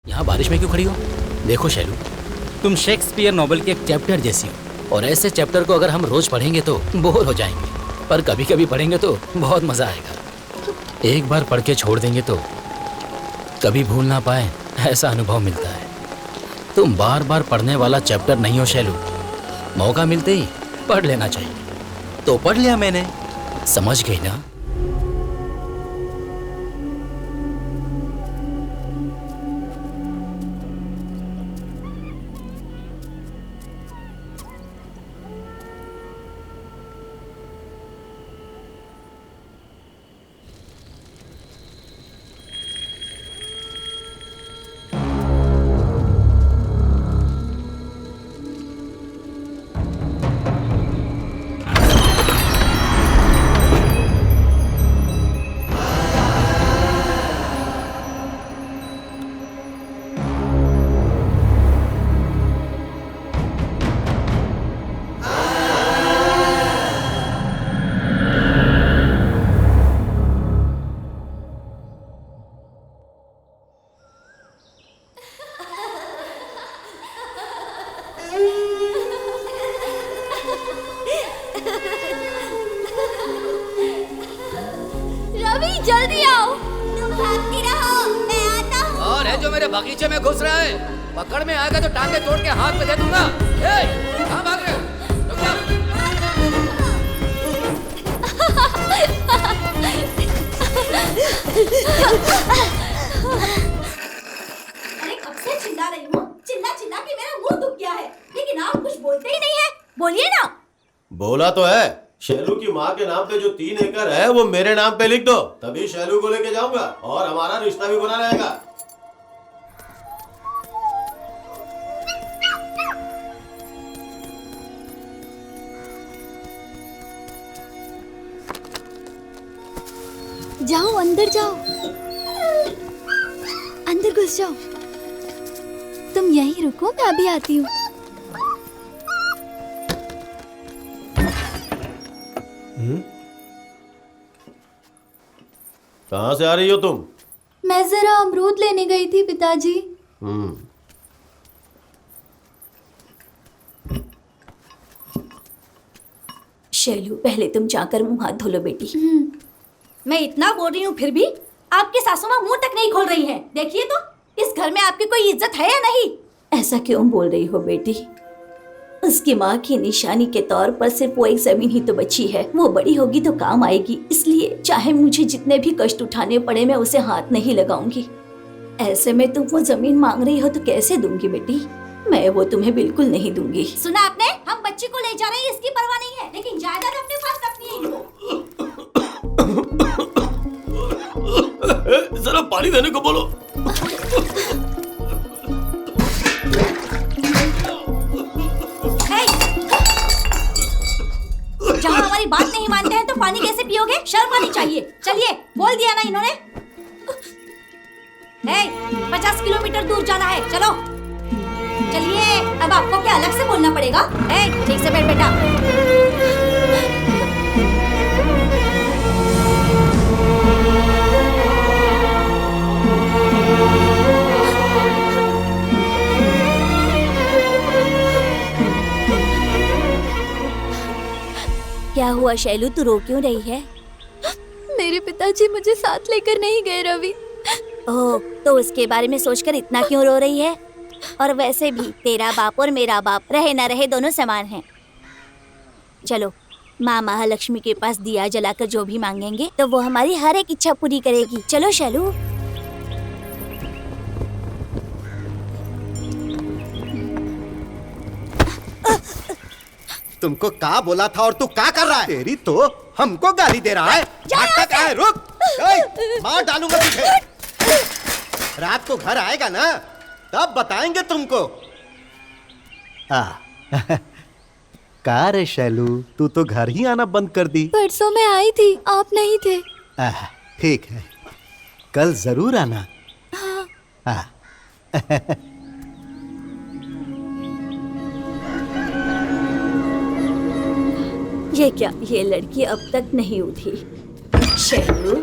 यहाँ बारिश में क्यों खड़ी हो? देखो शैलू, तुम शेक्सपियर नॉवेल के एक चैप्टर जैसी हो और ऐसे चैप्टर को अगर हम रोज पढ़ेंगे तो बोर हो जाएंगे, पर कभी कभी पढ़ेंगे तो बहुत मजा आएगा। एक बार पढ़ के छोड़ देंगे तो कभी भूल ना पाए ऐसा अनुभव मिलता है। तुम बार बार पढ़ने वाला चैप्टर नहीं हो शैलू, मौका मिलते ही पढ़ लेना चाहिए। तो पढ़ लिया मैंने, समझ गई ना? जल्दी आओ, तुम भागती रहो, मैं आता हूँ। और है जो मेरे बगीचे में घुस रहा है, पकड़ में आएगा तो टांगे तोड़ के हाथ में दे दूंगा। कहाँ भाग रहे हो? रुक जाओ। अरे कब से चिल्ला रही हूँ, चिल्ला चिल्ला के मेरा मुंह दुख गया है, लेकिन आप कुछ बोलते ही नहीं है। बोलिए ना। बोला तो है, शैलू की माँ के नाम पे जो 3 एकड़ है वो मेरे नाम पे लिख दो, तभी शैलू को लेके जाऊंगा और हमारा रिश्ता भी बना रहेगा। जाओ अंदर जाओ, अंदर घुस जाओ। तुम यहीं रुको, मैं अभी आती हूँ। कहाँ से आ रही हो तुम? मैं जरा अमरूद लेने गई थी पिताजी। शैलू, पहले तुम जाकर मुंह हाथ धो लो बेटी। मैं इतना बोल रही हूँ फिर भी आपकी सासू माँ मुंह तक नहीं खोल रही हैं। देखिए तो इस घर में आपकी कोई इज्जत है या नहीं? ऐसा क्यों बोल रही हो बेटी? उसकी माँ की निशानी के तौर पर सिर्फ वो एक जमीन ही तो बची है, वो बड़ी होगी तो काम आएगी, इसलिए चाहे मुझे जितने भी कष्ट उठाने पड़े मैं उसे हाथ नहीं लगाऊंगी। ऐसे में तुम वो जमीन मांग रही हो तो कैसे दूंगी बेटी? मैं वो तुम्हें बिल्कुल नहीं दूंगी। सुना आपने? हम बच्ची को ले जा रहे हैं इसकी परवाह नहीं है, लेकिन जायदाद अपने पास रखनी है। जरा पानी देने को बोलो। जहाँ हमारी बात नहीं मानते हैं तो पानी कैसे पियोगे? शर्म आनी चाहिए। चलिए, बोल दिया ना इन्होंने। 50 किलोमीटर दूर जाना है, चलो चलिए। अब आपको क्या अलग से बोलना पड़ेगा? ठीक से बैठ बेटा। क्या हुआ शैलू, तू रो क्यों रही है? मेरे पिताजी मुझे साथ लेकर नहीं गए रवि। ओह, तो उसके बारे में सोचकर इतना क्यों रो रही है? और वैसे भी तेरा बाप और मेरा बाप रहे ना रहे दोनों समान हैं। चलो, माँ महालक्ष्मी के पास दिया जलाकर जो भी मांगेंगे तो वो हमारी हर एक इच्छा पूरी करेगी। चलो शैलू। तुमको का बोला था और तू का कर रहा है? तेरी तो हमको गाली दे रहा है। भागता कहाँ है? रुक, मार डालूंगा तुझे। रात को घर आएगा ना तब बताएंगे तुमको। का रे शैलू, तू तो घर ही आना बंद कर दी। परसों मैं आई थी, आप नहीं थे। ठीक है, कल जरूर आना। हाँ। ये क्या, ये लड़की अब तक नहीं उठी। शैलू,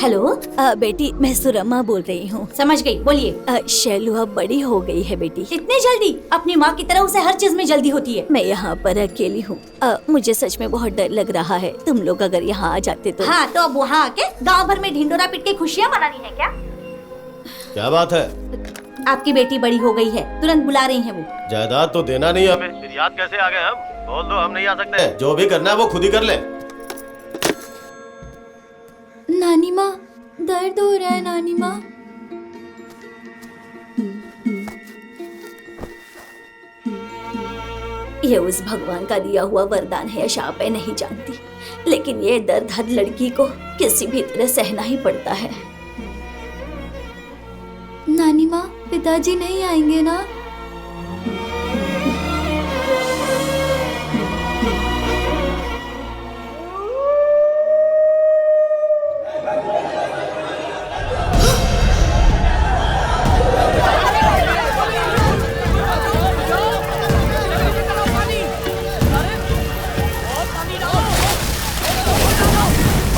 हेलो। बेटी मैं सुरमा बोल रही हूँ। समझ गई, बोलिए। शैलू अब बड़ी हो गई है बेटी। इतनी जल्दी? अपनी माँ की तरह उसे हर चीज में जल्दी होती है। मैं यहाँ पर अकेली हूँ। मुझे सच में बहुत डर लग रहा है। तुम लोग अगर यहाँ आ जाते तो। हाँ, तो अब वहाँ आके गांव भर में ढिंडोरा पीट के खुशियाँ मनानी है क्या? क्या बात है? आपकी बेटी बड़ी हो गई है, तुरंत बुला रही है वो। जायदाद तो देना नहीं हमें, फिर याद कैसे आ गए हम? बोल दो, हम नहीं आ सकते। जो भी करना है वो खुद ही कर ले। नानी माँ, दर्द हो रहा है नानी माँ। ये उस भगवान का दिया हुआ वरदान है या शाप है नहीं जानती, लेकिन ये दर्द हर लड़की को किसी भी तरह सहना ही पड़ता है। नानी माँ, पिताजी नहीं आएंगे ना?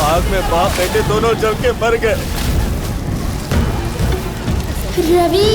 आग में बाप बेटे दोनों जल के मर गए। रवि,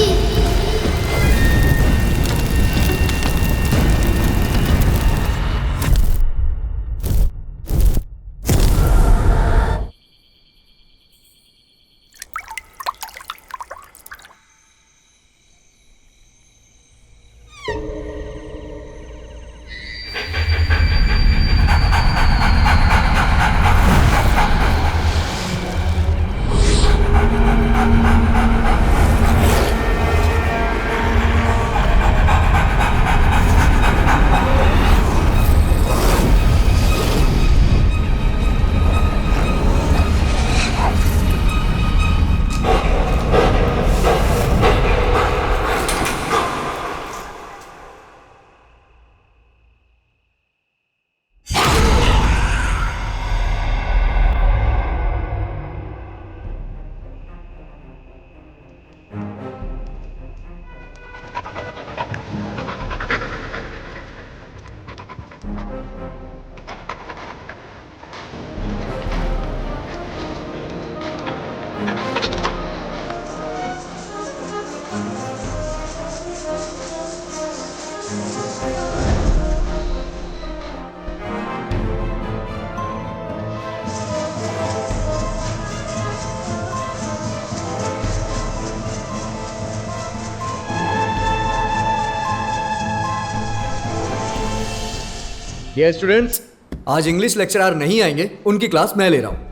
ये स्टूडेंट्स, आज इंग्लिश लेक्चरर नहीं आएंगे, उनकी क्लास मैं ले रहा हूं।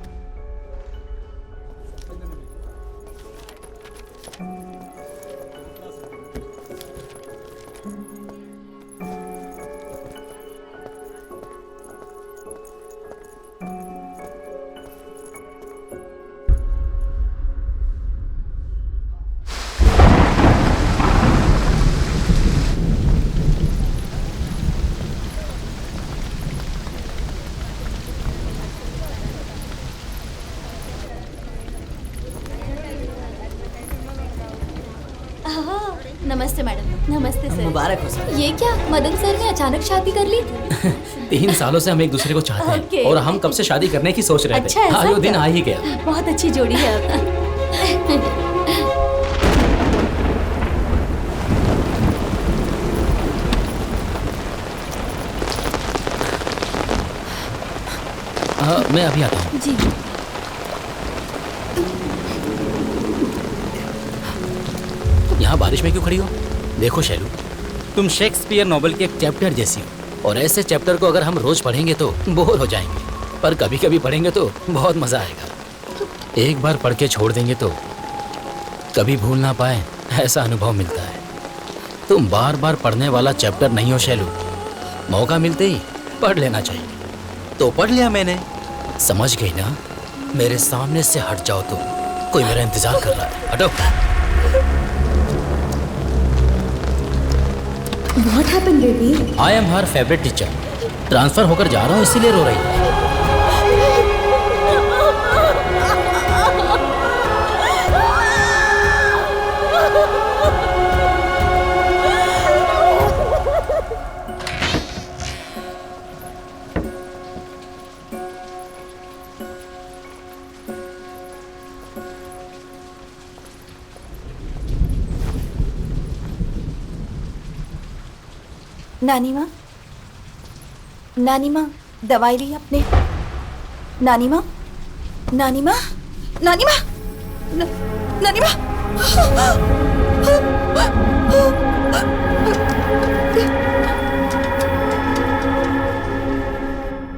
नमस्ते मैडम। नमस्ते सर। मुबारक हो सर। ये क्या, मदन सर ने अचानक शादी कर ली? 3 सालों से हम एक दूसरे को चाहते हैं Okay. और हम कब से शादी करने की सोच रहे थे। अच्छा, ऐसा आज वो दिन क्या? आ ही गया। बहुत अच्छी जोड़ी है आपकी। मैं अभी आता हूँ। जी। यहाँ बारिश में क्यों खड़ी हो? देखो शैलू, तुम शेक्सपियर नॉवेल के एक चैप्टर जैसी हो और ऐसे चैप्टर को अगर हम रोज पढ़ेंगे तो बोर हो जाएंगे, पर कभी कभी पढ़ेंगे तो बहुत मजा आएगा। एक बार पढ़ के छोड़ देंगे तो कभी भूल ना पाए ऐसा अनुभव मिलता है। तुम बार बार पढ़ने वाला चैप्टर नहीं हो शैलू, मौका मिलते ही पढ़ लेना चाहिए। तो पढ़ लिया मैंने। समझ गई ना? मेरे सामने से हट जाओ, तो कोई मेरा इंतजार कर रहा है। हटो। What happened, baby? I am her favourite teacher. Transfer होकर जा रहा हूँ इसीलिए रो रही है। नानी माँ, नानी माँ, दवाई ली आपने? नानी माँ, नानी माँ, नानी माँ, नानी माँ।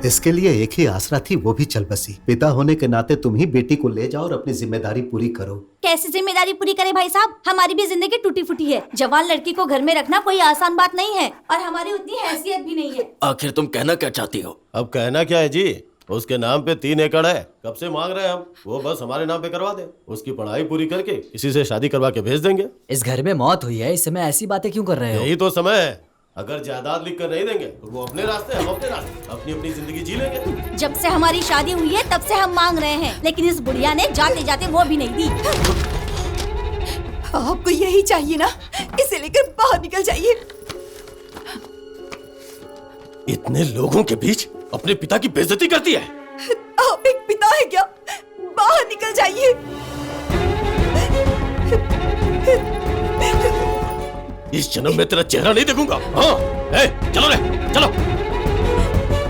इसके लिए एक ही आसरा थी, वो भी चल बसी। पिता होने के नाते तुम ही बेटी को ले जाओ और अपनी जिम्मेदारी पूरी करो। कैसी जिम्मेदारी पूरी करे भाई साहब? हमारी भी जिंदगी टूटी फूटी है। जवान लड़की को घर में रखना कोई आसान बात नहीं है और हमारी उतनी हैसियत भी नहीं है। आखिर तुम कहना क्या चाहती हो? अब कहना क्या है जी, उसके नाम पे 3 एकड़ है, कब से मांग रहे हैं हम। वो बस हमारे नाम पे करवा दे, उसकी पढ़ाई पूरी करके किसी से शादी करवा के भेज देंगे। इस घर में मौत हुई है, इस समय ऐसी बातें क्यों कर रहे हो? यही तो समय है। अगर जायदाद लिख कर नहीं देंगे तो वो अपने रास्ते, हम अपने रास्ते, अपनी अपनी जिंदगी जी लेंगे। जब से हमारी शादी हुई है तब से हम मांग रहे हैं, लेकिन इस बुढ़िया ने जाते जाते वो भी नहीं दी। आपको यही चाहिए ना? इसे लेकर बाहर निकल जाइए। इतने लोगों के बीच अपने पिता की बेइज्जती करती है। आप एक पिता है क्या? बाहर निकल जाइए। इस जन्म में तेरा चेहरा नहीं देखूंगा। हाँ, चलो रे, चलो।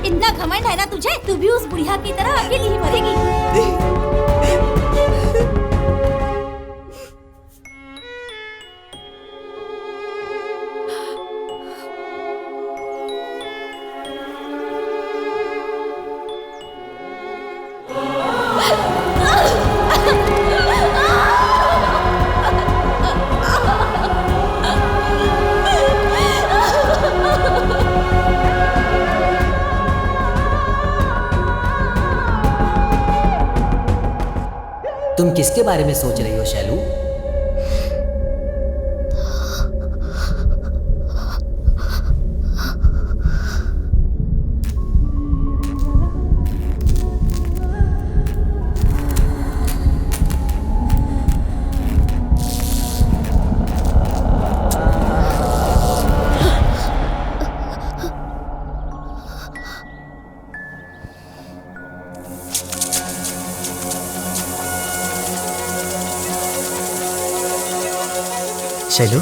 इतना घमंड है ना तुझे? तू भी उस बुढ़िया की तरह अकेली ही मरेगी। तुम किसके बारे में सोच रही हो शैलू? शैलू,